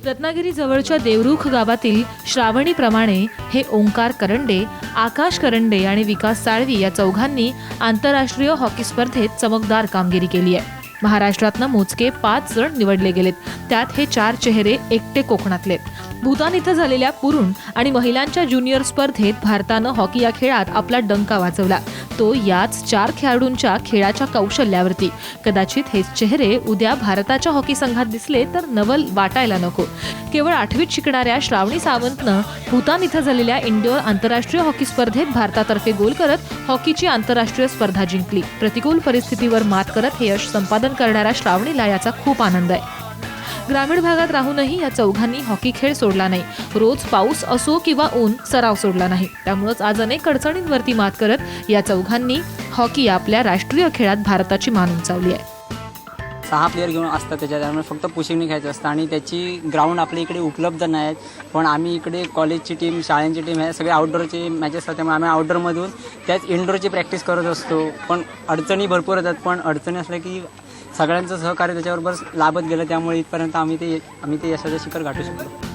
रत्नागिरी जवळच्या देवरुख गावातील श्रावणीप्रमाणे हे ओंकार करंडे, आकाश करंडे आणि विकास साळवी या चौघांनी आंतरराष्ट्रीय हॉकी स्पर्धेत चमकदार कामगिरी केली आहे। महाराष्ट्रातनं मोजके 5 जण निवडले गेलेत, त्यात हे 4 चेहरे एकटे कोकणातलेत। भूतान इथं झालेल्या पुरुष आणि महिलांच्या ज्युनियर स्पर्धेत भारतानं हॉकी या खेळात आपला डंका वाजवला, तो याच 4 खेळाडूंच्या खेळाच्या कौशल्यावरती। कदाचित हे चेहरे उद्या भारताच्या हॉकी संघात दिसले तर नवल वाटायला नको। केवळ 8वीत शिकणाऱ्या श्रावणी सावंतनं भूतान इथं झालेल्या इंडोर आंतरराष्ट्रीय हॉकी स्पर्धेत भारतातर्फे गोल करत हॉकीची आंतरराष्ट्रीय स्पर्धा जिंकली। प्रतिकूल परिस्थितीवर मात करत हे यश संपादन करणाऱ्या श्रावणीला याचा खूप आनंद आहे। ग्रामीण भागात राहूनही या चौघांनी हॉकी खेळ सोडला नाही। रोज पाऊस असो किंवा ऊन, सराव सोडला नाही। त्यामुळेच आज अनेक अडचणींवरती मात करत या चौघांनी हॉकी आपल्या राष्ट्रीय खेळात भारताची मान उंचावली आहे। 6 प्लेयर घेऊन असतात त्याच्यामुळे फक्त पुशिंगने खेळायचं असतं आणि त्याची ग्राउंड आपल्या इकडे उपलब्ध नाही आहेत। पण आम्ही इकडे कॉलेजची टीम, शाळांची टीम हे सगळे आउटडोअरचे मॅचेस असतात, त्यामुळे आम्ही आउटडोअरमधून त्याच इनडोअरची प्रॅक्टिस करत असतो। पण अडचणी भरपूर येतात, पण अडचणी असल्या की सगळ्यांचं सहकार्य त्याच्याबरोबर लाभत गेलं, त्यामुळे इथपर्यंत आम्ही ते यशाचं शिखर गाठू शकतो।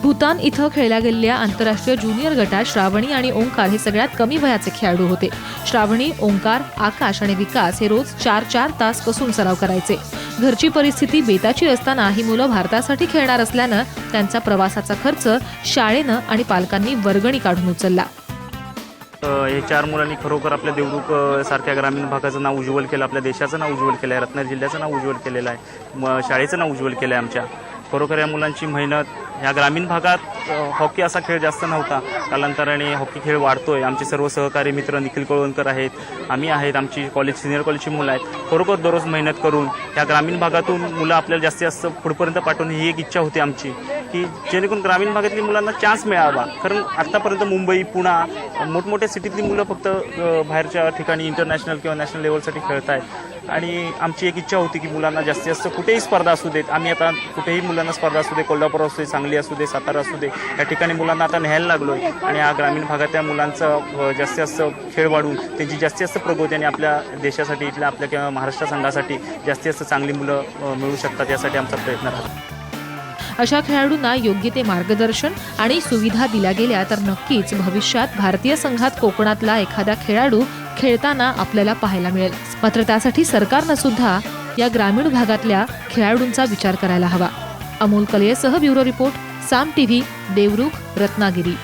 भूतान इथं खेळल्या गेलेल्या आंतरराष्ट्रीय ज्युनियर गटात श्रावणी आणि ओंकार हे सगळ्यात कमी वयाचे खेळाडू होते। श्रावणी, ओंकार, आकाश आणि विकास हे रोज 4-4 तास कसून सराव करायचे। घरची परिस्थिती बेताची असताना ही मुलं भारतासाठी खेळणार असल्यानं त्यांचा प्रवासाचा खर्च शाळेनं आणि पालकांनी वर्गणी काढून उचलला। हे 4 मुलांनी खरोखर आपल्या देवरुख सारख्या ग्रामीण भागाचं नाव उज्ज्वल केलं, आपल्या देशाचं नाव उज्ज्वल केलं आहे, रत्नागिरी जिल्ह्याचं नाव उज्ज्वल केलेलं आहे, शाळेचं नाव उज्ज्वल केलं आहे आमच्या। खरोखर या मुलांची मेहनत, ह्या ग्रामीण भागात हॉकी असा खेळ जास्त नव्हता, कालांतराने हॉकी खेळ वाढतोय। आमचे सर्व सहकारी मित्र निखिल कळवणकर आहेत, आम्ही आहेत, आमची सिनियर कॉलेजची मुलं आहेत। खरोखर दररोज मेहनत करून ह्या ग्रामीण भागातून मुलं आपल्याला जास्तीत जास्त पुढपर्यंत पाठवणे ही एक इच्छा होती आमची, की जेणेकरून ग्रामीण भागातली मुलांना चान्स मिळावा। कारण आत्तापर्यंत मुंबई, पुणा, मोठमोठ्या सिटीतली मुलं फक्त बाहेरच्या ठिकाणी इंटरनॅशनल किंवा नॅशनल लेवलसाठी खेळत आहेत आणि आमची एक इच्छा होती की मुलांना जास्तीत जास्त कुठेही स्पर्धा असू देत, आम्ही आता कुठेही मुलांना स्पर्धा असू दे, कोल्हापूर असू दे, सांगली असू दे, सातारा असू दे, या ठिकाणी मुलांना आता न्यायला लागलो आहे आणि या ग्रामीण भागातल्या मुलांचं जास्तीत जास्त खेळ वाढून त्यांची जास्तीत जास्त प्रगती आणि आपल्या देशासाठी, इथल्या आपल्या किंवा महाराष्ट्र संघासाठी जास्तीत जास्त चांगली मुलं मिळू शकतात, यासाठी आमचा प्रयत्न राहतो। अशा खेळाडूंना योग्य ते मार्गदर्शन आणि सुविधा दिल्या गेल्या तर नक्कीच भविष्यात भारतीय संघात कोकणातला एखादा खेळाडू खेळताना आपल्याला पाहायला मिळेल। मात्र त्यासाठी सरकारनं सुद्धा या ग्रामीण भागातल्या खेळाडूंचा विचार करायला हवा। अमोल कलेसह ब्युरो रिपोर्ट, साम टीव्ही, देवरुख, रत्नागिरी।